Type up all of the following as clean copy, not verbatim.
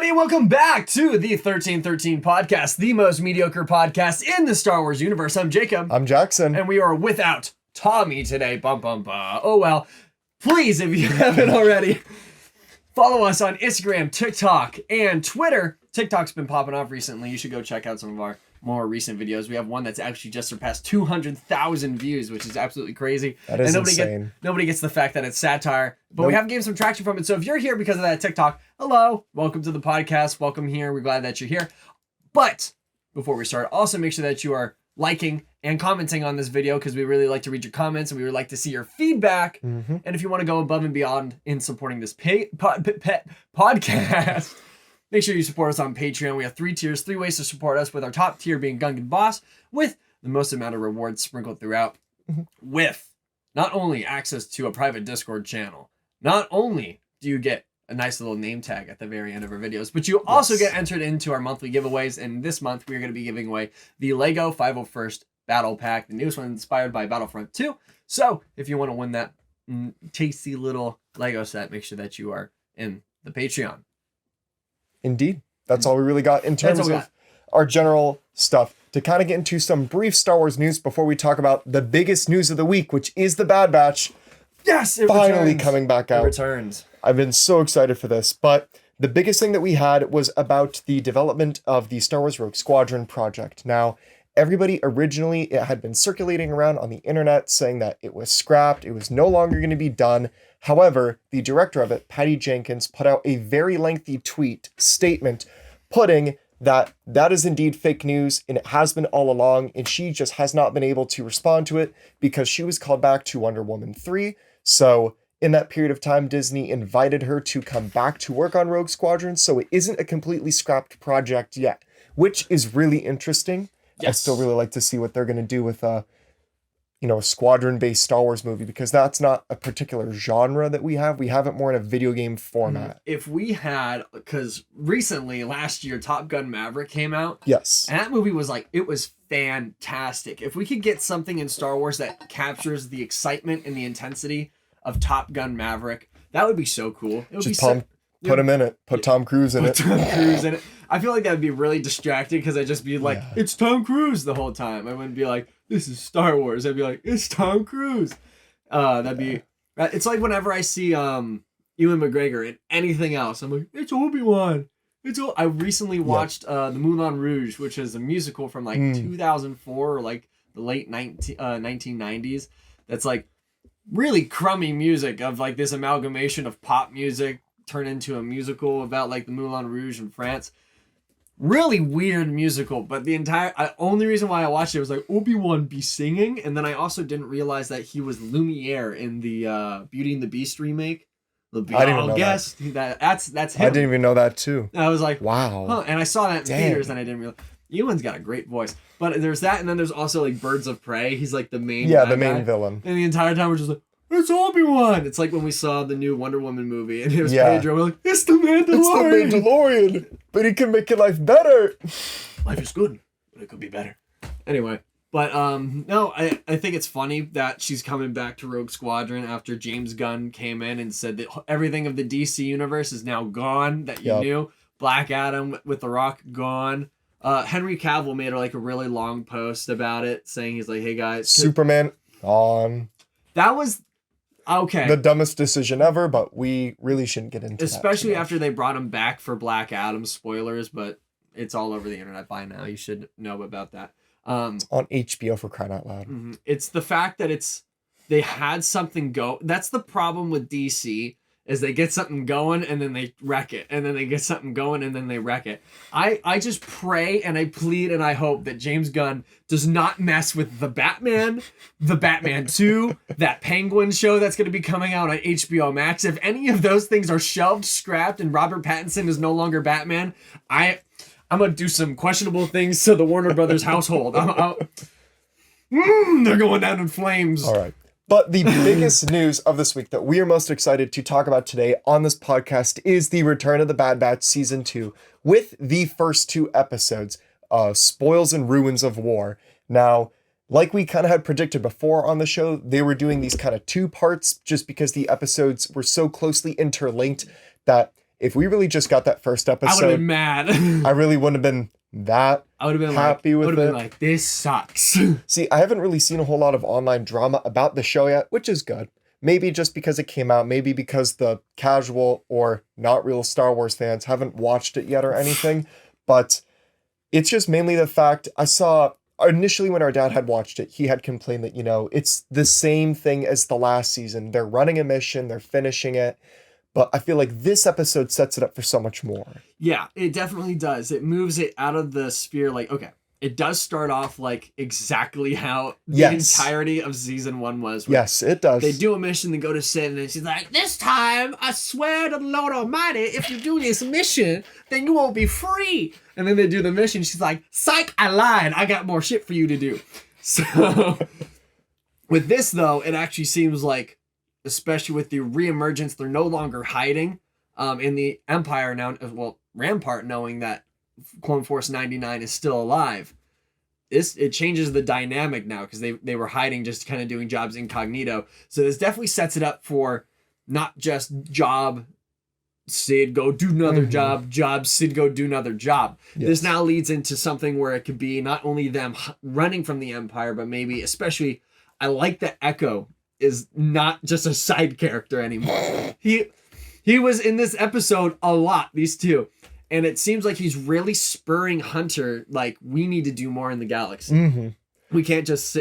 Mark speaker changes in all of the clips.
Speaker 1: everybody, and welcome back to the 1313 podcast, the most mediocre podcast in the Star Wars universe. I'm Jacob.
Speaker 2: I'm Jackson.
Speaker 1: And we are without Tommy today. Bum, bum, bum. Oh, well. Please, if you haven't already, follow us on Instagram, TikTok, and Twitter. TikTok's been popping off recently. You should go check out some of our more recent videos. We have one that's actually just surpassed 200,000 views, which is absolutely crazy.
Speaker 2: That is insane.
Speaker 1: Nobody gets the fact that it's satire, but
Speaker 2: Nope.
Speaker 1: we have gained some traction from it. So if you're here because of that TikTok, hello, welcome to the podcast. Welcome here. We're glad that you're here. But before we start, also make sure that you are liking and commenting on this video because we really like to read your comments and we would like to see your feedback.
Speaker 2: Mm-hmm.
Speaker 1: And if you want to go above and beyond in supporting this podcast, make sure you support us on Patreon. We have 3 tiers, 3 ways to support us, with our top tier being Gungan Boss, with the most amount of rewards sprinkled throughout, with not only access to a private Discord channel, not only do you get a nice little name tag at the very end of our videos, but you also get entered into our monthly giveaways. And this month, we're going to be giving away the LEGO 501st Battle Pack, the newest one inspired by Battlefront 2. So if you want to win that tasty little LEGO set, make sure that you are in the Patreon.
Speaker 2: Indeed. That's all we really got in terms of our general stuff. To kind of get into some brief Star Wars news before we talk about the biggest news of the week, which is the Bad Batch.
Speaker 1: Yes, it
Speaker 2: finally
Speaker 1: returns.
Speaker 2: Coming back out.
Speaker 1: It returns.
Speaker 2: I've been so excited for this, but the biggest thing that we had was about the development of the Star Wars Rogue Squadron project. Now, everybody originally, it had been circulating around on the internet saying that it was scrapped, it was no longer going to be done. However, the director of it, Patty Jenkins, put out a very lengthy tweet statement putting that is indeed fake news and it has been all along, and she just has not been able to respond to it because she was called back to Wonder Woman 3. So in that period of time, Disney invited her to come back to work on Rogue Squadron, so it isn't a completely scrapped project yet, which is really interesting.
Speaker 1: Yes.
Speaker 2: I still really like to see what they're going to do with a squadron-based Star Wars movie, because that's not a particular genre that we have. We have it more in a video game format.
Speaker 1: If we had, because recently, last year, Top Gun Maverick came out.
Speaker 2: Yes.
Speaker 1: And that movie was it was fantastic. If we could get something in Star Wars that captures the excitement and the intensity of Top Gun Maverick, that would be so cool. It would
Speaker 2: Just
Speaker 1: be
Speaker 2: put him in it. Put Tom Cruise in it.
Speaker 1: Tom Cruise in it. I feel like that would be really distracting because I'd just be like, it's Tom Cruise the whole time. I wouldn't be like, this is Star Wars. I'd be like, it's Tom Cruise. That'd be, it's like whenever I see Ewan McGregor in anything else, I'm like, it's Obi-Wan. I recently watched the Moulin Rouge, which is a musical from 2004 or the late 1990s. That's really crummy music of this amalgamation of pop music turned into a musical about the Moulin Rouge in France. Really weird musical, but the only reason why I watched it was Obi-Wan be singing, and then I also didn't realize that he was Lumiere in the Beauty and the Beast remake.
Speaker 2: I didn't even know
Speaker 1: that. That's him.
Speaker 2: I didn't even know that too.
Speaker 1: And I was like,
Speaker 2: wow.
Speaker 1: Huh. And I saw that in theaters, and I didn't realize. Ewan's got a great voice, but there's that, and then there's also Birds of Prey. He's the main
Speaker 2: the main villain.
Speaker 1: And the entire time we're just it's Obi-Wan. It's like when we saw the new Wonder Woman movie and it was Pedro. We're like, it's the Mandalorian.
Speaker 2: It's the Mandalorian. But he can make your life better.
Speaker 1: Life is good, but it could be better. Anyway, but no, I think it's funny that she's coming back to Rogue Squadron after James Gunn came in and said that everything of the DC universe is now gone that you knew. Black Adam with The Rock gone. Henry Cavill made a really long post about it, saying he's like, hey guys,
Speaker 2: Superman gone.
Speaker 1: That was okay.
Speaker 2: The dumbest decision ever, but we really shouldn't get into
Speaker 1: especially
Speaker 2: that
Speaker 1: after they brought him back for Black Adam. Spoilers, but it's all over the internet by now. You should know about that.
Speaker 2: It's on HBO, for crying out loud.
Speaker 1: It's the fact that they had something go. That's the problem with DC, is they get something going and then they wreck it, and then they get something going and then they wreck it. I just pray and I plead and I hope that James Gunn does not mess with the Batman 2, that Penguin show that's going to be coming out on HBO Max. If any of those things are shelved, scrapped, and Robert Pattinson is no longer Batman, I'm going to do some questionable things to the Warner Brothers household. They're going down in flames.
Speaker 2: All right. But the biggest news of this week that we are most excited to talk about today on this podcast is the return of the Bad Batch Season 2 with the first 2 episodes of Spoils and Ruins of War. Now, like we kind of had predicted before on the show, they were doing these kind of 2 parts just because the episodes were so closely interlinked that if we really just got that first
Speaker 1: I would have
Speaker 2: episode,
Speaker 1: been mad.
Speaker 2: I really wouldn't have been that
Speaker 1: I would have been
Speaker 2: happy with it.
Speaker 1: Been like, this sucks.
Speaker 2: See, I haven't really seen a whole lot of online drama about the show yet, which is good. Maybe just because it came out, maybe because the casual or not real Star Wars fans haven't watched it yet or anything. But it's just mainly the fact I saw initially when our dad had watched it, he had complained that, it's the same thing as the last season. They're running a mission, they're finishing it. But I feel like this episode sets it up for so much more.
Speaker 1: Yeah, it definitely does. It moves it out of the sphere. Like, okay, it does start off like exactly how the entirety of season 1 was.
Speaker 2: Yes, it does.
Speaker 1: They do a mission, they go to Sid, and she's like, this time, I swear to the Lord Almighty, if you do this mission, then you won't be free. And then they do the mission. She's like, psych, I lied. I got more shit for you to do. So with this, though, it actually seems like, especially with the reemergence, they're no longer hiding in the Empire now. Well, Rampart knowing that Clone Force 99 is still alive. It changes the dynamic now because they were hiding, just kind of doing jobs incognito. So this definitely sets it up for not just job Sid go do another job Sid go do another job. Yes. This now leads into something where it could be not only them running from the Empire, but maybe especially I like that Echo is not just a side character anymore. He was in this episode a lot, these two. And it seems like he's really spurring Hunter, like, we need to do more in the galaxy. Mm-hmm. We can't just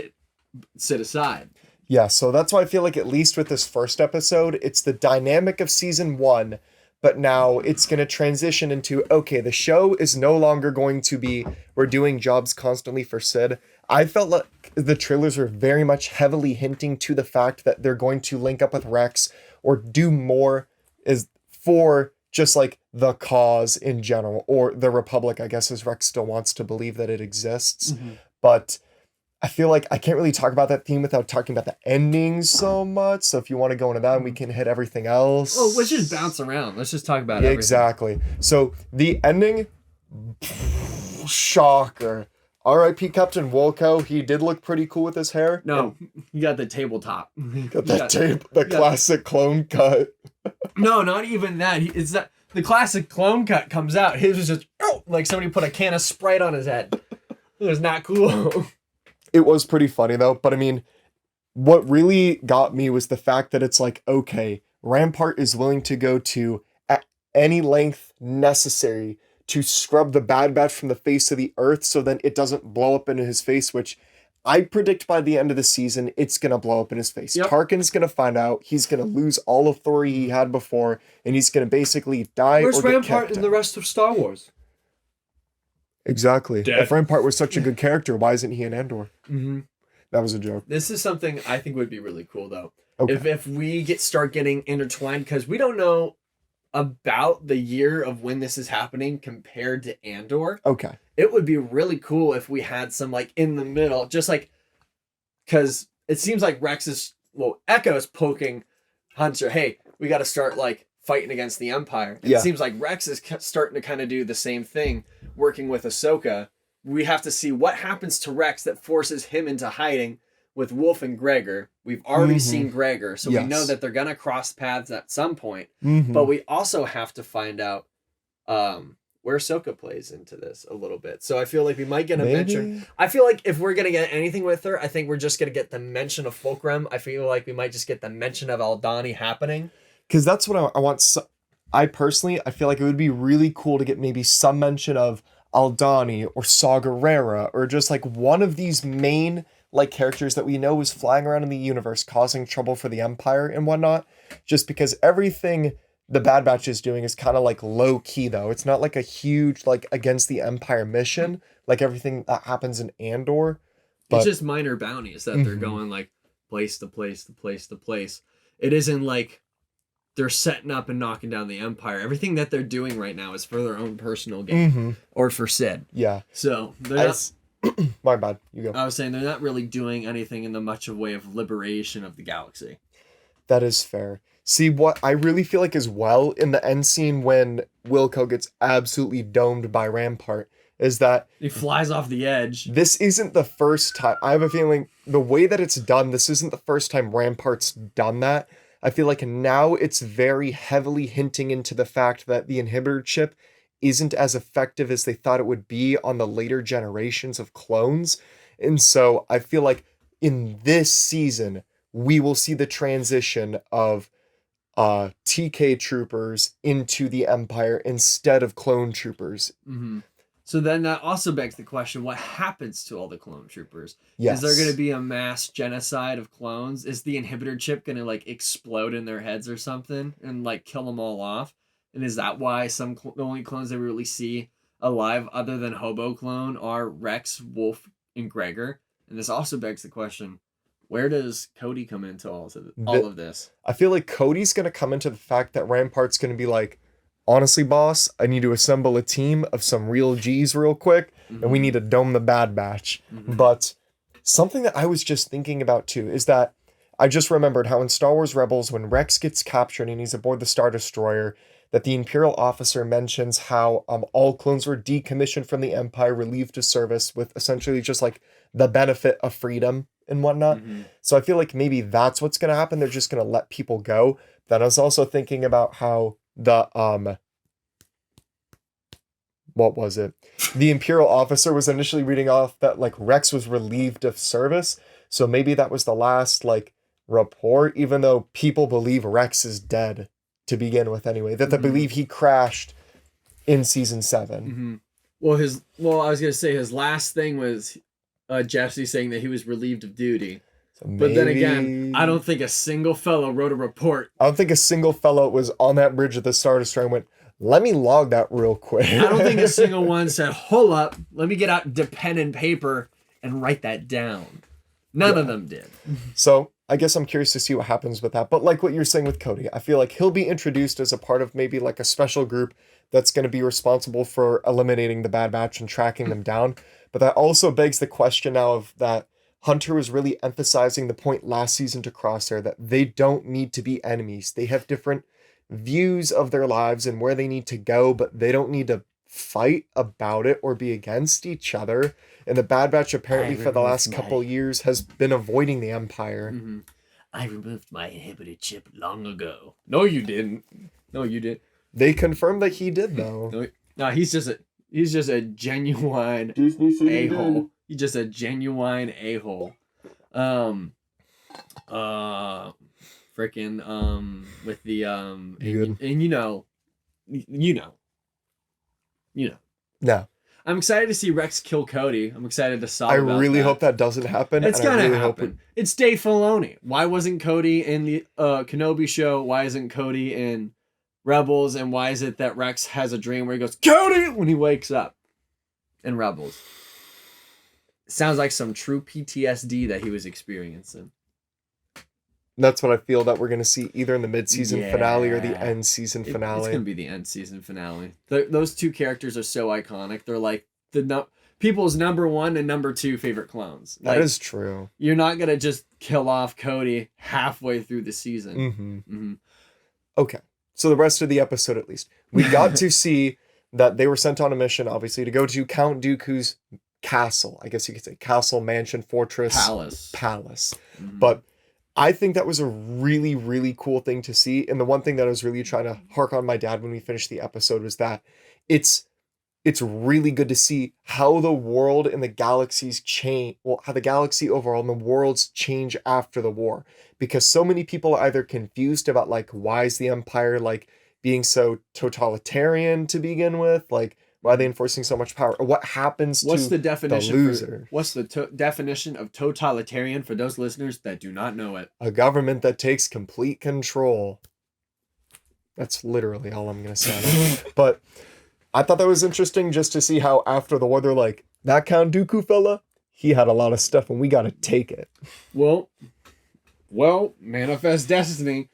Speaker 1: sit aside.
Speaker 2: Yeah, so that's why I feel like at least with this first episode, it's the dynamic of season 1, but now it's going to transition into, okay, the show is no longer going to be, we're doing jobs constantly for Sid. I felt like the trailers were very much heavily hinting to the fact that they're going to link up with Rex or do more is for just like the cause in general, or the Republic, I guess, as Rex still wants to believe that it exists. Mm-hmm. But I feel like I can't really talk about that theme without talking about the ending so much. So if you want to go into that, we can hit everything else.
Speaker 1: Oh, let's just bounce around. Let's just talk about everything.
Speaker 2: Exactly. So the ending, shocker. R.I.P. Captain Wolko. He did look pretty cool with his hair.
Speaker 1: No, you got the tabletop.
Speaker 2: Got that the classic clone cut.
Speaker 1: No, not even that. It's that the classic clone cut comes out. His was just like somebody put a can of Sprite on his head. It was not cool.
Speaker 2: It was pretty funny though. But I mean, what really got me was the fact that it's like, okay, Rampart is willing to go to at any length necessary to scrub the Bad Batch from the face of the earth so then it doesn't blow up into his face, which I predict by the end of the season, it's going to blow up in his face. Yep. Tarkin's going to find out. He's going to lose all authority he had before, and he's going to basically die.
Speaker 1: Where's
Speaker 2: or get
Speaker 1: Rampart
Speaker 2: kept
Speaker 1: in the rest of Star Wars?
Speaker 2: Exactly.
Speaker 1: Dead.
Speaker 2: If Rampart was such a good character, why isn't he in Andor?
Speaker 1: Mm-hmm.
Speaker 2: That was a joke.
Speaker 1: This is something I think would be really cool, though.
Speaker 2: Okay.
Speaker 1: If we start getting intertwined, because we don't know about the year of when this is happening compared to Andor.
Speaker 2: Okay.
Speaker 1: It would be really cool if we had some like in the middle, just like, because it seems like Echo's poking Hunter, hey, we got to start like fighting against the Empire. It seems like Rex is starting to kind of do the same thing, working with Ahsoka. We have to see what happens to Rex that forces him into hiding with Wolf and Gregor. We've already seen Gregor, so we know that they're going to cross paths at some point. Mm-hmm. But we also have to find out where Ahsoka plays into this a little bit. So I feel like we might get a mention. I feel like if we're going to get anything with her, I think we're just going to get the mention of Fulcrum. I feel like we might just get the mention of Aldhani happening.
Speaker 2: Because that's what I want. I personally feel like it would be really cool to get maybe some mention of Aldhani or Saw Gerrera or just like one of these main like characters that we know is flying around in the universe causing trouble for the Empire and whatnot, just because everything the Bad Batch is doing is kind of like low key though. It's not like a huge like against the Empire mission like everything that happens in Andor. But
Speaker 1: it's just minor bounties that they're going like place to place to place to place. It isn't like they're setting up and knocking down the Empire. Everything that they're doing right now is for their own personal gain or for Sid.
Speaker 2: Yeah.
Speaker 1: So they're not.
Speaker 2: My bad. You go.
Speaker 1: I was saying they're not really doing anything in the much of way of liberation of the galaxy.
Speaker 2: That is fair. See, what I really feel like as well in the end scene when Wilco gets absolutely domed by Rampart is that
Speaker 1: he flies off the edge.
Speaker 2: This isn't the first time. I have a feeling the way that it's done, this isn't the first time Rampart's done that. I feel like now it's very heavily hinting into the fact that the inhibitor chip isn't as effective as they thought it would be on the later generations of clones. And so I feel like in this season, we will see the transition of TK troopers into the Empire instead of clone troopers.
Speaker 1: Mm-hmm. So then that also begs the question, what happens to all the clone troopers?
Speaker 2: Yes.
Speaker 1: Is there going to be a mass genocide of clones? Is the inhibitor chip going to like explode in their heads or something and like kill them all off? And is that why the only clones that we really see alive other than Hobo Clone are Rex, Wolf, and Gregor? And this also begs the question, where does Cody come into all of this?
Speaker 2: I feel like Cody's going to come into the fact that Rampart's going to be like, honestly, boss, I need to assemble a team of some real G's real quick, and we need to dome the Bad Batch. But something that I was just thinking about too is that I just remembered how in Star Wars Rebels, when Rex gets captured and he's aboard the Star Destroyer, that the Imperial officer mentions how all clones were decommissioned from the Empire, relieved of service with essentially just like the benefit of freedom and whatnot. So I feel like maybe that's what's going to happen. They're just going to let people go. Then I was also thinking about how the what was it? The Imperial officer was initially reading off that like Rex was relieved of service. So maybe that was the last like report, even though people believe Rex is dead to begin with anyway, that they believe he crashed in season 7.
Speaker 1: Well, I was gonna say his last thing was Jesse saying that he was relieved of duty. So but then again, I don't think a single fellow wrote a report.
Speaker 2: I don't think a single fellow was on that bridge at the Star Destroyer and went, let me log that real quick.
Speaker 1: I don't think a single one said, hold up, let me get out pen and paper and write that down. None of them did.
Speaker 2: So I guess I'm curious to see what happens with that. But like what you're saying with Cody, I feel like he'll be introduced as a part of maybe like a special group that's going to be responsible for eliminating the Bad Batch and tracking them down. But that also begs the question now of that Hunter was really emphasizing the point last season to Crosshair that they don't need to be enemies. They have different views of their lives and where they need to go, but they don't need to fight about it or be against each other. And the Bad Batch apparently for the last couple years has been avoiding the Empire.
Speaker 1: I removed my inhibitor chip long ago. No, you didn't. No, you didn't.
Speaker 2: They confirmed that he did though.
Speaker 1: No, he's just a genuine a-hole. He's just a genuine a-hole. Freaking with the and you know.
Speaker 2: No.
Speaker 1: I'm excited to see Rex kill Cody. I'm excited to solve.
Speaker 2: I really hope that doesn't happen.
Speaker 1: It's gonna happen. It's Dave Filoni. Why wasn't Cody in the Kenobi show? Why isn't Cody in Rebels? And why is it that Rex has a dream where he goes Cody when he wakes up in Rebels? Sounds like some true PTSD that he was experiencing.
Speaker 2: That's what I feel that we're going to see either in the mid-season finale or the end-season finale.
Speaker 1: It's going to be the end-season finale. Those two characters are so iconic. They're like people's number 1 and number 2 favorite clones.
Speaker 2: That is true.
Speaker 1: You're not going to just kill off Cody halfway through the season.
Speaker 2: Okay. So the rest of the episode, at least, we got to see that they were sent on a mission, obviously, to go to Count Dooku's castle. I guess you could say castle, mansion, fortress. Palace. But I think that was a really, really cool thing to see. And the one thing that I was really trying to hark on my dad when we finished the episode was that it's really good to see how the world and the galaxies change. Well, how the galaxy overall and the worlds change after the war. Because so many people are either confused about like, why is the Empire like being so totalitarian to begin with? Like, why are they enforcing so much power? Or what happens to the loser?
Speaker 1: What's the definition of totalitarian for those listeners that do not know it?
Speaker 2: A government that takes complete control. That's literally all I'm going to say. But I thought that was interesting just to see how after the war, they're like, that Count Dooku fella, he had a lot of stuff and we got to take it.
Speaker 1: Well, manifest destiny.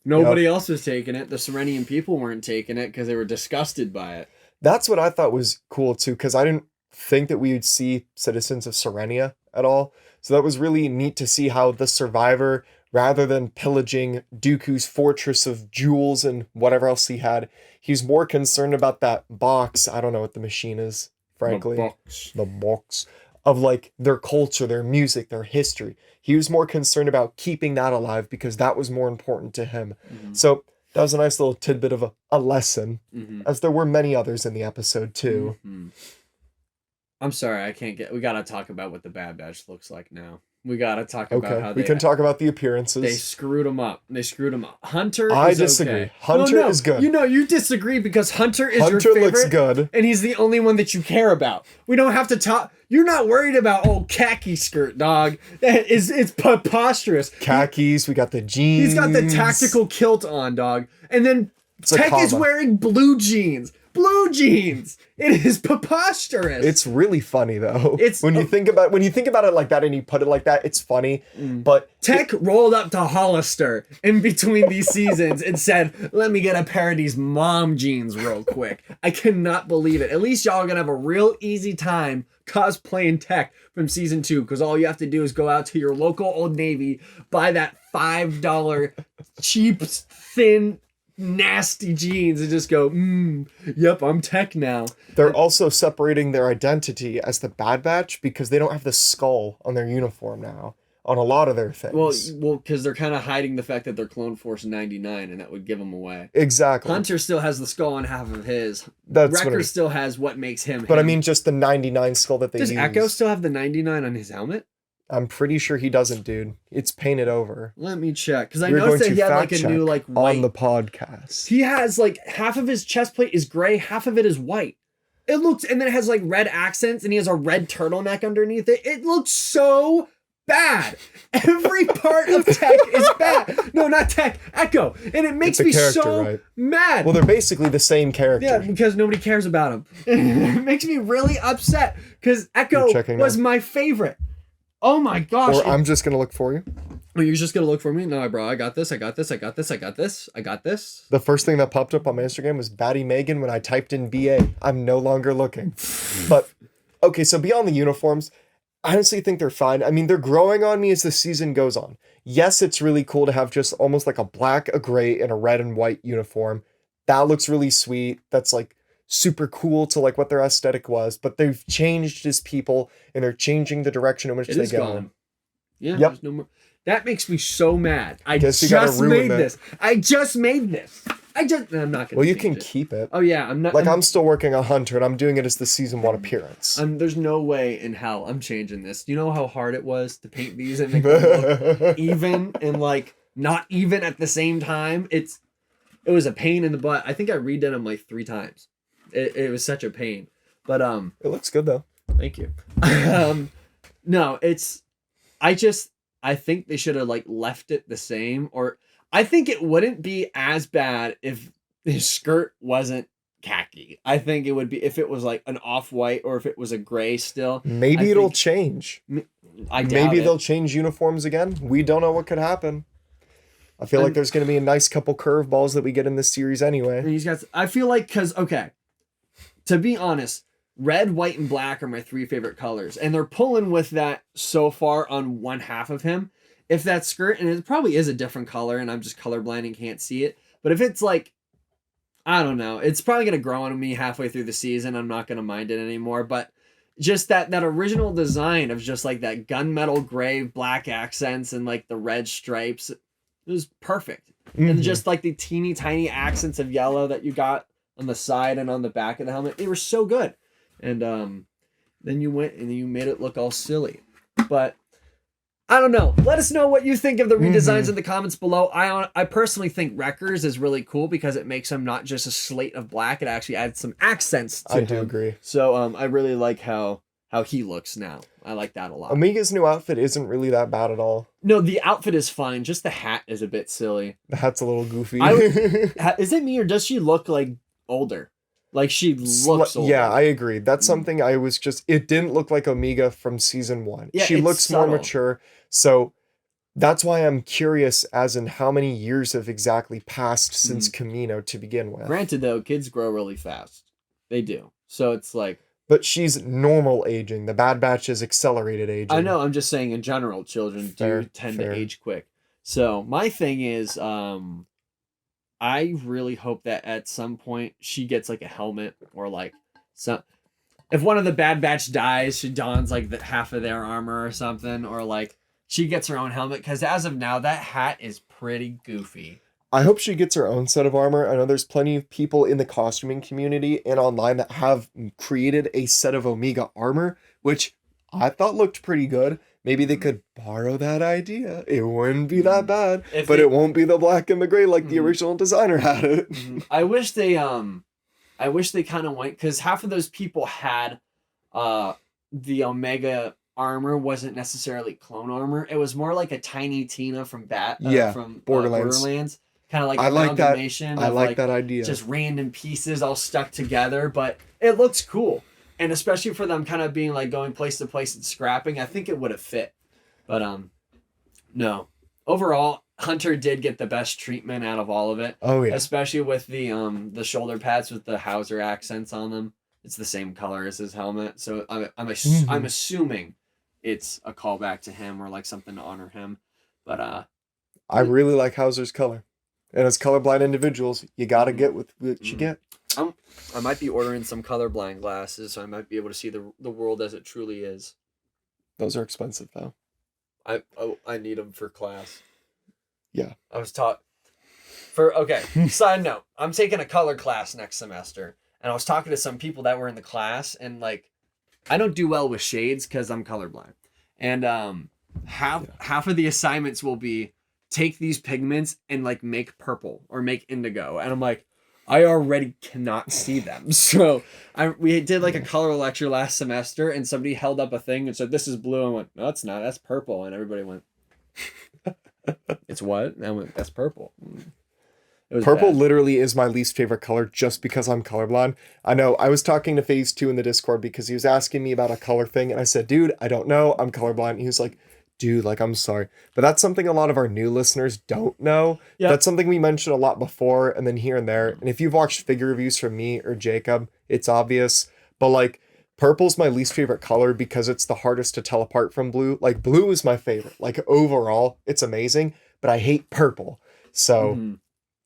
Speaker 1: Nobody else was taking it. The Serenian people weren't taking it because they were disgusted by it.
Speaker 2: That's what I thought was cool too, because I didn't think that we would see citizens of Serenia at all. So that was really neat to see how the survivor, rather than pillaging Dooku's fortress of jewels and whatever else he had, he's more concerned about that box. I don't know what the machine is, frankly.
Speaker 1: The box.
Speaker 2: of like their culture, their music, their history. He was more concerned about keeping that alive because that was more important to him. So that was a nice little tidbit of a lesson, as there were many others in the episode too.
Speaker 1: I'm sorry, we gotta talk about what the Bad Batch looks like now. We gotta talk about how
Speaker 2: we can talk about the appearances.
Speaker 1: They screwed him up. Hunter
Speaker 2: I
Speaker 1: is
Speaker 2: disagree.
Speaker 1: okay.
Speaker 2: Hunter is good.
Speaker 1: You disagree because Hunter is your favorite.
Speaker 2: Hunter looks good.
Speaker 1: And he's the only one that you care about. We don't have to talk. You're not worried about old khaki skirt, dog. It's preposterous.
Speaker 2: Khakis, we got the jeans.
Speaker 1: He's got the tactical kilt on, dog. And then Tech is wearing blue jeans. Blue jeans. It is preposterous.
Speaker 2: It's really funny though. When you think about it like that and you put it like that, it's funny. But
Speaker 1: Tech rolled up to Hollister in between these seasons and said, "Let me get a pair of these mom jeans real quick." I cannot believe it. At least y'all are gonna have a real easy time cosplaying Tech from season 2, because all you have to do is go out to your local Old Navy, buy that $5 cheap, thin, nasty jeans and just go, yep, I'm Tech now.
Speaker 2: They're also separating their identity as the Bad Batch because they don't have the skull on their uniform now on a lot of their things.
Speaker 1: Well, because they're kind of hiding the fact that they're Clone Force 99, and that would give them away.
Speaker 2: Exactly.
Speaker 1: Hunter still has the skull on half of his.
Speaker 2: That's
Speaker 1: Wrecker still has what makes him.
Speaker 2: But I mean, just the 99 skull that they use.
Speaker 1: Does Echo still have the 99 on his helmet?
Speaker 2: I'm pretty sure he doesn't, dude. It's painted over.
Speaker 1: Let me check, because I noticed that he had like a new like white
Speaker 2: on the podcast.
Speaker 1: He has like half of his chest plate is gray, half of it is white. It looks, and then it has like red accents, and he has a red turtleneck underneath it. It looks so bad. Every part of Tech is bad. No, not Tech, Echo. And it makes me so mad.
Speaker 2: Well, they're basically the same character.
Speaker 1: Yeah, because nobody cares about him. It makes me really upset because Echo was my favorite. Oh my gosh.
Speaker 2: Or I'm just going to look for you.
Speaker 1: Oh, you're just going to look for me? No, bro, I got this. The
Speaker 2: first thing that popped up on my Instagram was Batty Megan when I typed in BA. I'm no longer looking. But, okay, so beyond the uniforms, I honestly think they're fine. I mean, they're growing on me as the season goes on. Yes, it's really cool to have just almost like a black, a gray, and a red and white uniform. That looks really sweet. That's like super cool to like what their aesthetic was, but they've changed as people and they're changing the direction in which they go.
Speaker 1: Yeah, yep. No more. That makes me so mad. I just made this. I'm not gonna.
Speaker 2: Well, you can keep it.
Speaker 1: Oh yeah, I'm not.
Speaker 2: I'm still working on Hunter, and I'm doing it as the season 1 appearance.
Speaker 1: There's no way in hell I'm changing this. Do you know how hard it was to paint these and make them look even and like not even at the same time? It was a pain in the butt. I think I redid them like 3 times. It was such a pain, but
Speaker 2: it looks good though.
Speaker 1: Thank you. No, I think they should have like left it the same, or I think it wouldn't be as bad if his skirt wasn't khaki. I think it would be if it was like an off-white or if it was a gray still.
Speaker 2: Maybe it'll change.
Speaker 1: Maybe
Speaker 2: they'll change uniforms again. We don't know what could happen. I feel like there's going to be a nice couple curveballs that we get in this series anyway.
Speaker 1: I feel like, okay, to be honest, red, white, and black are my 3 favorite colors. And they're pulling with that so far on one half of him. If that skirt, and it probably is a different color, and I'm just colorblind and can't see it. But if it's like, I don't know, it's probably going to grow on me halfway through the season. I'm not going to mind it anymore. But just that original design of just like that gunmetal gray, black accents, and like the red stripes, it was perfect. Mm-hmm. And just like the teeny tiny accents of yellow that you got on the side and on the back of the helmet, they were so good. And then you went and you made it look all silly. But I don't know. Let us know what you think of the redesigns in the comments below. I personally think Wreckers is really cool because it makes him not just a slate of black. It actually adds some accents to him.
Speaker 2: I do agree.
Speaker 1: So I really like how he looks now. I like that a lot.
Speaker 2: Omega's new outfit isn't really that bad at all.
Speaker 1: No, the outfit is fine. Just the hat is a bit silly.
Speaker 2: The hat's a little goofy.
Speaker 1: Is it me or does she look like older? Like she looks older.
Speaker 2: Yeah, I agree. That's something I was it didn't look like Omega from season 1. Yeah, she looks subtle. More mature. So that's why I'm curious as in how many years have exactly passed since Camino to begin with.
Speaker 1: Granted though, kids grow really fast. They do. So it's like.
Speaker 2: But she's normal aging. The Bad Batch is accelerated aging.
Speaker 1: I know. I'm just saying in general, children do tend to age quick. So my thing is, I really hope that at some point she gets like a helmet or like some. if one of the Bad Batch dies, she dons like half of their armor or something, or like she gets her own helmet. Because as of now, that hat is pretty goofy.
Speaker 2: I hope she gets her own set of armor. I know there's plenty of people in the costuming community and online that have created a set of Omega armor, which I thought looked pretty good. Maybe they could borrow that idea. It wouldn't be that bad, but it won't be the black and the gray like the original designer had it.
Speaker 1: I wish they kind of went, because half of those people had the Omega armor wasn't necessarily clone armor. It was more like a Tiny Tina from Borderlands. Kind of like
Speaker 2: I like that. I like
Speaker 1: like
Speaker 2: that idea.
Speaker 1: Just random pieces all stuck together, but it looks cool. And especially for them kind of being like going place to place and scrapping, I think it would have fit. But no. Overall, Hunter did get the best treatment out of all of it.
Speaker 2: Oh yeah.
Speaker 1: Especially with the shoulder pads with the Hauser accents on them. It's the same color as his helmet. So I'm assuming it's a callback to him or like something to honor him. But
Speaker 2: I really like Hauser's color. And as colorblind individuals, you gotta get what you get.
Speaker 1: I might be ordering some colorblind glasses, so I might be able to see the world as it truly is.
Speaker 2: Those are expensive, though.
Speaker 1: I need them for class.
Speaker 2: Yeah.
Speaker 1: I was taught side note, I'm taking a color class next semester, and I was talking to some people that were in the class, and like, I don't do well with shades because I'm colorblind, and half of the assignments will be take these pigments and like make purple or make indigo, and I'm like, I already cannot see them. So we did like a color lecture last semester, and somebody held up a thing and said, "This is blue." I went, "No, it's not. That's purple." And everybody went, "It's what?" And I went, "That's purple."
Speaker 2: Purple literally is my least favorite color just because I'm colorblind. I know I was talking to Phase 2 in the Discord because he was asking me about a color thing, and I said, "Dude, I don't know. I'm colorblind." And he was like, "Dude, like, I'm sorry." But that's something a lot of our new listeners don't know. Yep. That's something we mentioned a lot before and then here and there. And if you've watched figure reviews from me or Jacob, it's obvious. But like, purple's my least favorite color because it's the hardest to tell apart from blue. Like, blue is my favorite. Like, overall, it's amazing. But I hate purple. So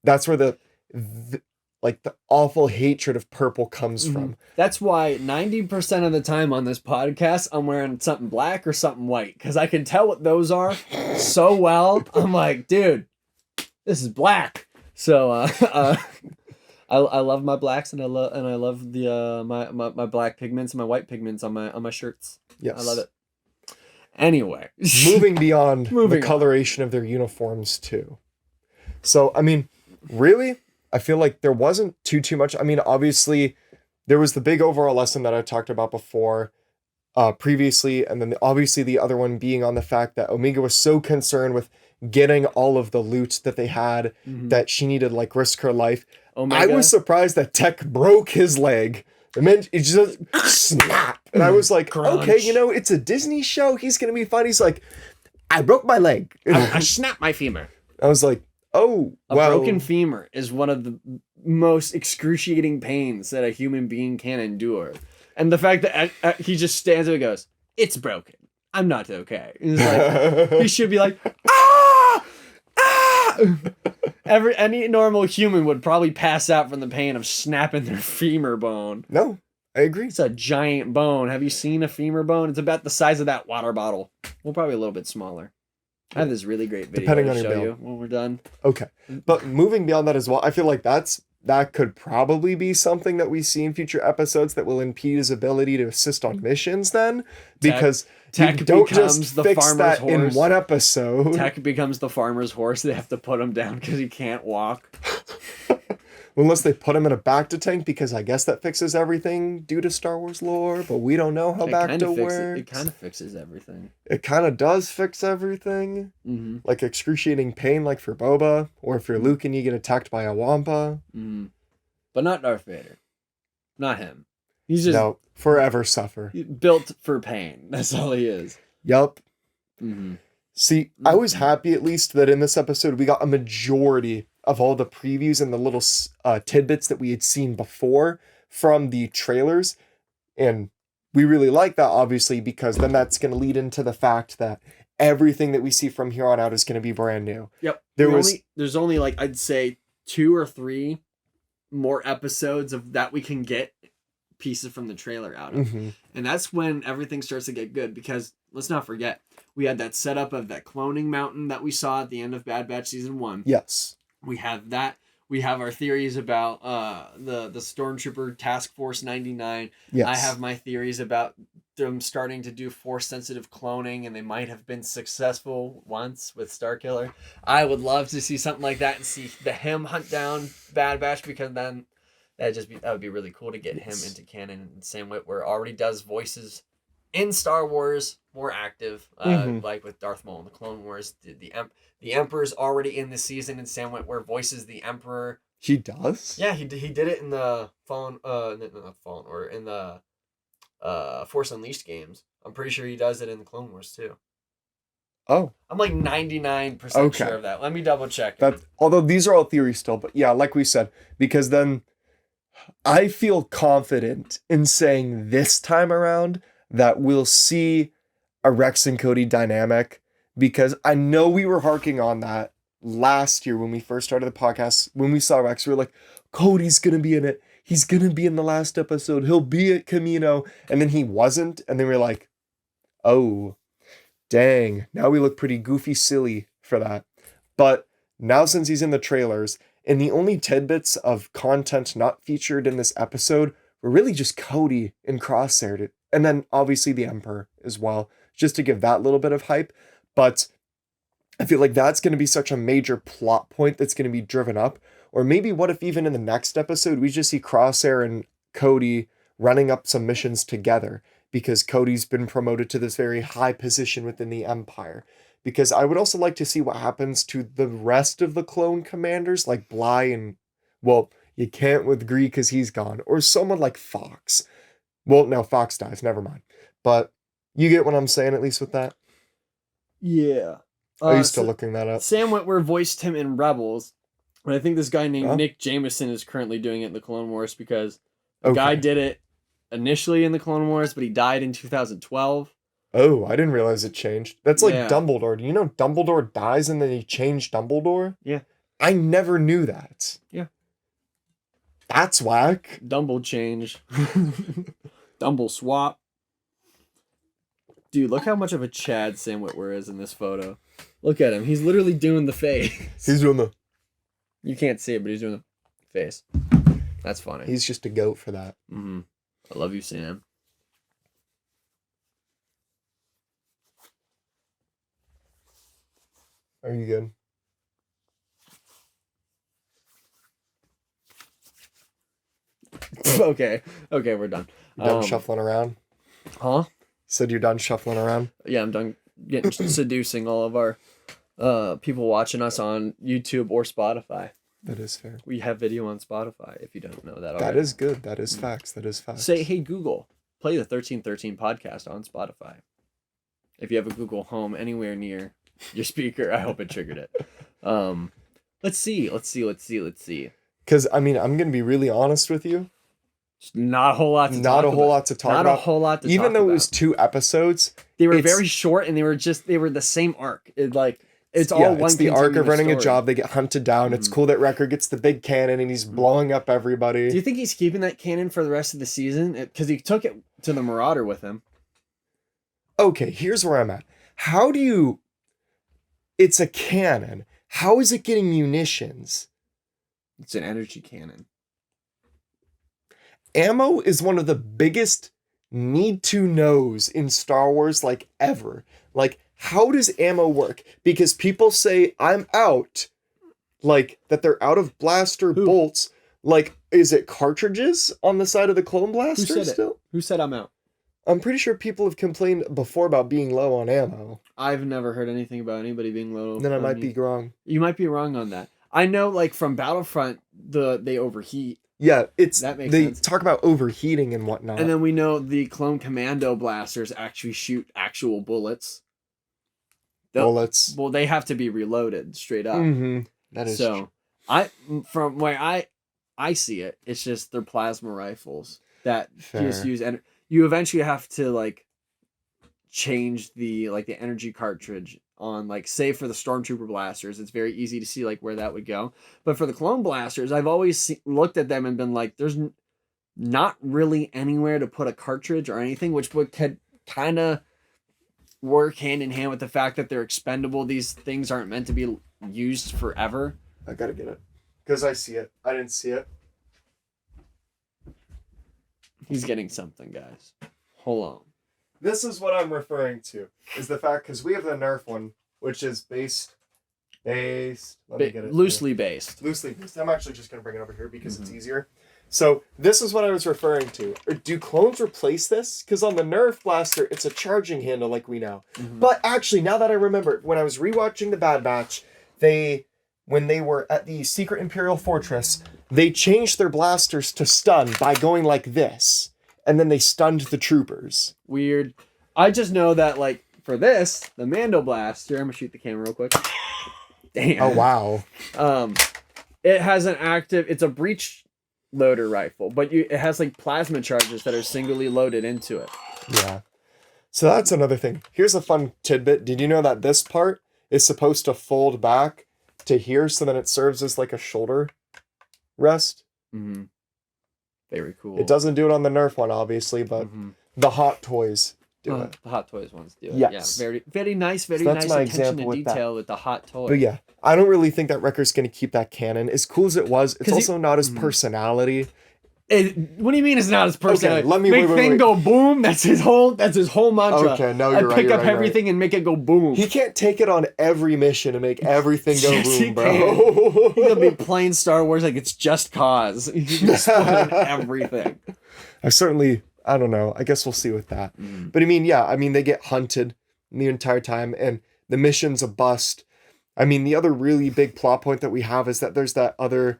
Speaker 2: that's where the awful hatred of purple comes from.
Speaker 1: That's why 90% of the time on this podcast, I'm wearing something black or something white, because I can tell what those are so well. I'm like, dude, this is black. So I love my blacks, and I love the my black pigments and my white pigments on my shirts.
Speaker 2: Yes,
Speaker 1: I love it. Anyway,
Speaker 2: moving beyond the coloration of their uniforms too. So I mean, really, I feel like there wasn't too much. I mean, obviously, there was the big overall lesson that I talked about before, previously, and then obviously the other one being on the fact that Omega was so concerned with getting all of the loot that they had that she needed like risk her life. I was surprised that Tech broke his leg. And then it just snap. And I was like, okay, it's a Disney show. He's going to be fine. He's like, I broke my leg.
Speaker 1: I snapped my femur.
Speaker 2: I was like, oh,
Speaker 1: well. A broken femur is one of the most excruciating pains that a human being can endure. And the fact that he just stands there and goes, it's broken. I'm not okay. He's like, he should be like, ah! Ah! Any normal human would probably pass out from the pain of snapping their femur bone.
Speaker 2: No, I agree.
Speaker 1: It's a giant bone. Have you seen a femur bone? It's about the size of that water bottle. Well, probably a little bit smaller. I have this really great video to show you when we're done.
Speaker 2: Okay. But moving beyond that as well, I feel like that could probably be something that we see in future episodes that will impede his ability to assist on missions then. Because
Speaker 1: Tech
Speaker 2: you don't
Speaker 1: becomes
Speaker 2: just
Speaker 1: the
Speaker 2: fix
Speaker 1: farmer's
Speaker 2: that
Speaker 1: horse.
Speaker 2: in one episode.
Speaker 1: Tech becomes the farmer's horse. They have to put him down because he can't walk.
Speaker 2: Unless they put him in a Bacta tank, because I guess that fixes everything due to Star Wars lore, but we don't know how Bacta works.
Speaker 1: It kind of fixes everything.
Speaker 2: It kind of does fix everything. Like excruciating pain, like for Boba, or if you're Luke and you get attacked by a Wampa.
Speaker 1: But not Darth Vader. Not him. He's just
Speaker 2: forever suffer.
Speaker 1: Built for pain. That's all he is.
Speaker 2: Yup. See, I was happy at least that in this episode we got a majority of all the previews and the little tidbits that we had seen before from the trailers. And we really like that, obviously, because then that's going to lead into the fact that everything that we see from here on out is going to be brand new.
Speaker 1: Yep. There's only like, I'd say 2 or 3 more episodes of that we can get pieces from the trailer out of.
Speaker 2: Mm-hmm.
Speaker 1: And that's when everything starts to get good, because let's not forget, we had that setup of that cloning mountain that we saw at the end of Bad Batch Season 1.
Speaker 2: Yes.
Speaker 1: We have that. We have our theories about the Stormtrooper Task Force 99.
Speaker 2: Yes.
Speaker 1: I have my theories about them starting to do Force-sensitive cloning, and they might have been successful once with Starkiller. I would love to see something like that and see him hunt down Bad Batch, because then that would be really cool to get him into canon. And Sam Witwer already does voices in Star Wars, more active, like with Darth Maul in the Clone Wars. The Emperor's already in the season, and Sam Witwer voices the Emperor.
Speaker 2: He does?
Speaker 1: Yeah, he did it in the in the Force Unleashed games. I'm pretty sure he does it in the Clone Wars too.
Speaker 2: Oh.
Speaker 1: I'm like 99% sure of that. Let me double check.
Speaker 2: Although these are all theories still, but yeah, like we said, because then I feel confident in saying this time around that we'll see a Rex and Cody dynamic, because I know we were harking on that last year when we first started the podcast. When we saw Rex, we were like, Cody's going to be in it. He's going to be in the last episode. He'll be at Camino. And then he wasn't. And then we were like, oh, dang. Now we look pretty goofy silly for that. But now since he's in the trailers, and the only tidbits of content not featured in this episode were really just Cody and Crosshair, and then obviously the Emperor as well, just to give that little bit of hype. But I feel like that's going to be such a major plot point that's going to be driven up. Or maybe what if even in the next episode, we just see Crosshair and Cody running up some missions together, because Cody's been promoted to this very high position within the Empire. Because I would also like to see what happens to the rest of the clone commanders, like Bly and, well, you can't with Gree because he's gone, or someone like Fox. Well, no, Fox dies, never mind. But you get what I'm saying, at least with that?
Speaker 1: Yeah.
Speaker 2: Are you still looking that up?
Speaker 1: Sam Witwer voiced him in Rebels, and I think this guy named Nick Jameson is currently doing it in the Clone Wars, because the guy did it initially in the Clone Wars, but he died in 2012.
Speaker 2: Oh, I didn't realize it changed. That's like Dumbledore. Do you know Dumbledore dies and then he changed Dumbledore?
Speaker 1: Yeah.
Speaker 2: I never knew that.
Speaker 1: Yeah.
Speaker 2: That's whack.
Speaker 1: Dumble change. Dumble swap. Dude, look how much of a Chad Sam Witwer is in this photo. Look at him. He's literally doing the face.
Speaker 2: He's doing the...
Speaker 1: You can't see it, but he's doing the face. That's funny.
Speaker 2: He's just a goat for that.
Speaker 1: Mm-hmm. I love you, Sam.
Speaker 2: Are you good?
Speaker 1: Okay, we're done.
Speaker 2: You done shuffling around?
Speaker 1: Huh?
Speaker 2: Said you're done shuffling around?
Speaker 1: Yeah, I'm done getting seducing all of our people watching us on YouTube or Spotify.
Speaker 2: That is fair.
Speaker 1: We have video on Spotify, if you don't know that already.
Speaker 2: That is good. That is facts. That is facts.
Speaker 1: Say, hey, Google, play the 1313 podcast on Spotify. If you have a Google Home anywhere near your speaker, I hope it triggered it. Let's see.
Speaker 2: Because, I mean, I'm going to be really honest with you.
Speaker 1: Not a whole lot to talk about.
Speaker 2: Not a whole lot to talk about.
Speaker 1: Not a whole lot to talk about.
Speaker 2: Even though it was 2 episodes.
Speaker 1: They were very short, and they were the same arc. It's all one.
Speaker 2: It's the arc of running
Speaker 1: story.
Speaker 2: a job. They get hunted down. Mm-hmm. It's cool that Wrecker gets the big cannon and he's blowing up everybody.
Speaker 1: Do you think he's keeping that cannon for the rest of the season? Because he took it to the Marauder with him.
Speaker 2: Okay, here's where I'm at. How do you... It's a cannon. How is it getting munitions?
Speaker 1: It's an energy cannon.
Speaker 2: Ammo is one of the biggest need-to-knows in Star Wars, like, ever. Like, how does ammo work? Because people say, I'm out. Like, that they're out of blaster bolts. Like, is it cartridges on the side of the clone blaster still?
Speaker 1: Who said I'm out?
Speaker 2: I'm pretty sure people have complained before about being low on ammo.
Speaker 1: I've never heard anything about anybody being low.
Speaker 2: Then I might be wrong.
Speaker 1: You might be wrong on that. I know, like, from Battlefront, they overheat.
Speaker 2: Yeah,
Speaker 1: that makes sense.
Speaker 2: Talk about overheating and whatnot.
Speaker 1: And then we know the clone commando blasters actually shoot actual bullets.
Speaker 2: Bullets.
Speaker 1: Well, they have to be reloaded straight up.
Speaker 2: Mm-hmm. That is
Speaker 1: so. True. From where I see it, it's just they're plasma rifles that just use and you eventually have to like change the energy cartridge on, like, say for the Stormtrooper blasters, it's very easy to see like where that would go. But for the clone blasters, I've always looked at them and been like, there's not really anywhere to put a cartridge or anything, which could kind of work hand in hand with the fact that they're expendable. These things aren't meant to be used forever.
Speaker 2: I gotta get it because I see it. I didn't see it.
Speaker 1: He's getting something, guys. Hold on.
Speaker 2: This is what I'm referring to, is the fact, because we have the Nerf one, which is based. Let me get it.
Speaker 1: Loosely based.
Speaker 2: Loosely based. I'm actually just going to bring it over here because it's easier. So this is what I was referring to. Do clones replace this? Because on the Nerf blaster, it's a charging handle like we know. But actually, now that I remember, when I was rewatching the Bad Batch, when they were at the Secret Imperial Fortress, they changed their blasters to stun by going like this. And then they stunned the troopers.
Speaker 1: Weird. I just know that, like, for this, the Mando Blast, here, I'm going to shoot the camera real quick. Damn.
Speaker 2: Oh, wow.
Speaker 1: It has an active, it's a breech loader rifle, but it has, like, plasma charges that are singly loaded into it.
Speaker 2: Yeah. So that's another thing. Here's a fun tidbit. Did you know that this part is supposed to fold back to here so then it serves as, like, a shoulder rest?
Speaker 1: Mm-hmm. Very cool.
Speaker 2: It doesn't do it on the Nerf one, obviously, but the Hot Toys do it.
Speaker 1: The Hot Toys ones do it.
Speaker 2: Yes.
Speaker 1: Yeah, very, very nice, very
Speaker 2: So that's
Speaker 1: nice
Speaker 2: my
Speaker 1: attention
Speaker 2: example
Speaker 1: to
Speaker 2: with that.
Speaker 1: detail with the Hot Toy.
Speaker 2: But yeah, I don't really think that Wrecker's going to keep that canon. As cool as it was, it's also not his personality.
Speaker 1: What do you mean it's not his personality?
Speaker 2: Okay, let me
Speaker 1: make
Speaker 2: wait,
Speaker 1: thing
Speaker 2: wait.
Speaker 1: go boom. That's his whole mantra.
Speaker 2: Okay, no, you're
Speaker 1: I
Speaker 2: right.
Speaker 1: pick
Speaker 2: you're
Speaker 1: up
Speaker 2: right,
Speaker 1: everything and make it go boom.
Speaker 2: He can't take it on every mission and make everything go
Speaker 1: Yes, he
Speaker 2: boom, bro.
Speaker 1: He's gonna be playing Star Wars like it's just cause. He's exploding everything.
Speaker 2: I don't know. I guess we'll see with that. But I mean, they get hunted the entire time and the mission's a bust. I mean, the other really big plot point that we have is that there's that other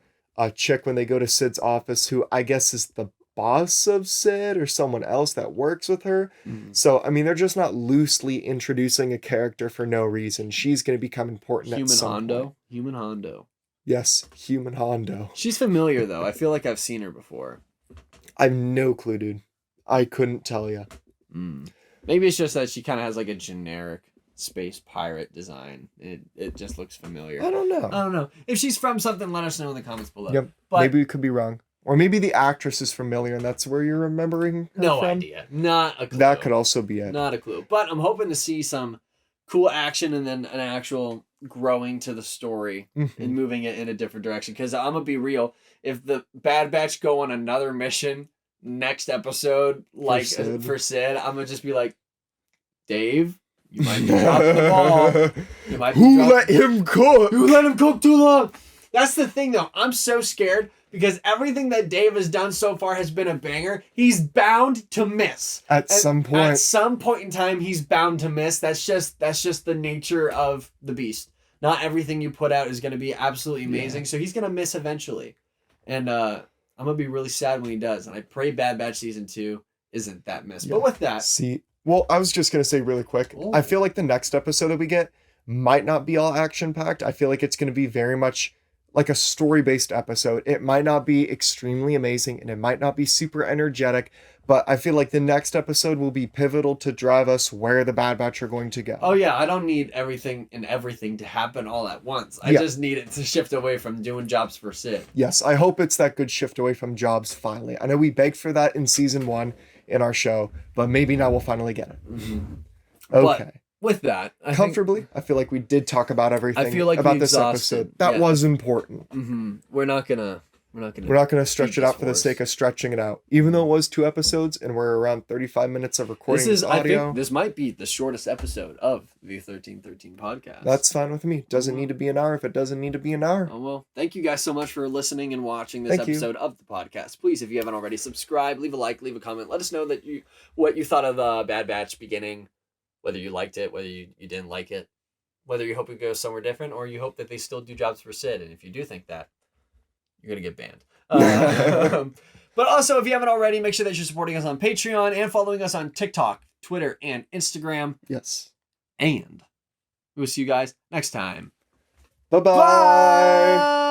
Speaker 2: chick when they go to Sid's office who I guess is the boss of Sid or someone else that works with her. So, I mean, they're just not loosely introducing a character for no reason. She's going to become important at some point.
Speaker 1: Human Hondo.
Speaker 2: Yes, Human Hondo.
Speaker 1: She's familiar, though. I feel like I've seen her before.
Speaker 2: I have no clue, dude. I couldn't tell you.
Speaker 1: Maybe it's just that she kind of has like a generic space pirate design. It just looks familiar.
Speaker 2: I don't know.
Speaker 1: If she's from something, let us know in the comments below.
Speaker 2: Yep.
Speaker 1: But
Speaker 2: maybe we could be wrong. Or maybe the actress is familiar and that's where you're remembering her
Speaker 1: no
Speaker 2: from.
Speaker 1: idea. Not a clue.
Speaker 2: That could also be it.
Speaker 1: Not a clue. But I'm hoping to see some cool action and then an actual growing to the story and moving it in a different direction. Because I'm going to be real. If the Bad Batch go on another mission next episode, like for Sid, I'm going to just be like, Dave, you might be dropping the ball.
Speaker 2: Who let him cook?
Speaker 1: You let him cook too long. That's the thing, though. I'm so scared because everything that Dave has done so far has been a banger. He's bound to miss.
Speaker 2: At some point.
Speaker 1: At some point in time, he's bound to miss. That's just the nature of the beast. Not everything you put out is going to be absolutely amazing. So he's going to miss eventually. And I'm going to be really sad when he does. And I pray Bad Batch Season 2 isn't that miss. But with that...
Speaker 2: Well, I was just going to say really quick, I feel like the next episode that we get might not be all action-packed. I feel like it's going to be very much like a story-based episode. It might not be extremely amazing, and it might not be super energetic, but I feel like the next episode will be pivotal to drive us where the Bad Batch are going to go.
Speaker 1: Oh, yeah, I don't need everything to happen all at once. I just need it to shift away from doing jobs for Sid.
Speaker 2: Yes, I hope it's that good shift away from jobs finally. I know we begged for that in Season 1 in our show, but maybe now we'll finally get it. Okay.
Speaker 1: But with that, I
Speaker 2: feel like we did talk about everything.
Speaker 1: I feel like
Speaker 2: about
Speaker 1: we
Speaker 2: this
Speaker 1: exhausted.
Speaker 2: episode. That was important.
Speaker 1: We're not gonna
Speaker 2: stretch it out for the sake of stretching it out. Even though it was 2 episodes and we're around 35 minutes of recording audio.
Speaker 1: I think this might be the shortest episode of the 1313 podcast.
Speaker 2: That's fine with me. Doesn't need to be an hour if it doesn't need to be an hour.
Speaker 1: Oh, well, thank you guys so much for listening and watching this episode of the podcast. Please, if you haven't already, subscribe, leave a like, leave a comment. Let us know what you thought of the Bad Batch beginning, whether you liked it, whether you didn't like it, whether you hope it goes somewhere different, or you hope that they still do jobs for Sid. And if you do think that, you're going to get banned. But also, if you haven't already, make sure that you're supporting us on Patreon and following us on TikTok, Twitter, and Instagram.
Speaker 2: Yes.
Speaker 1: And we will see you guys next time.
Speaker 2: Bye-bye.
Speaker 1: Bye.